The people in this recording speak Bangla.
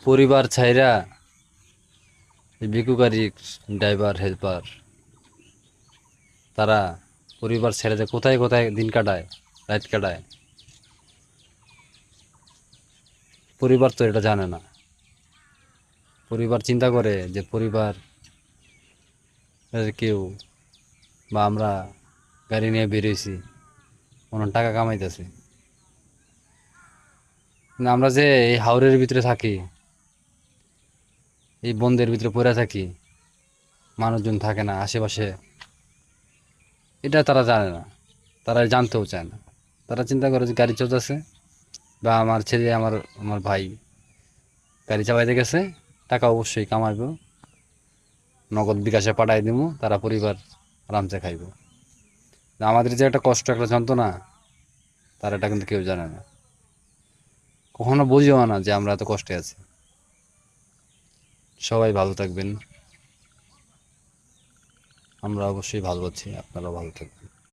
পরিবার ছাইরা এই ভিক্ষু গাড়ি ড্রাইভার হেল্পার তারা পরিবার ছেড়ে যে কোথায় কোথায় দিন কাটায়, রাত কাটায়, পরিবার তো এটা জানে না। পরিবার চিন্তা করে যে পরিবার কেউ বা আমরা গাড়ি নিয়ে বেরিয়েছি, কোনো টাকা কামাইতেছি না। আমরা যে এই হাওরের ভিতরে থাকি, এই বন্দের ভিতরে পড়ে থাকি, মানুষজন থাকে না আশেপাশে, এটা তারা জানে না, তারা জানতেও চায় না। তারা চিন্তা করে যে গাড়ি চলতেছে, বা আমার ছেলে আমার আমার ভাই গাড়ি চালাইতে গেছে, টাকা অবশ্যই কামাইবো, নগদ বিকাশে পাঠাই দিব, তারা পরিবার আরামসে খাইব। আমাদের যে একটা কষ্ট, একটা যন্ত্রণা, তারা এটা কিন্তু কেউ জানে না, কখনো বুঝিও না যে আমরা এত কষ্টে আছি। সবাই ভালো থাকবেন। আমরা অবশ্যই ভালো আছি, আপনারাও ভালো থাকবেন।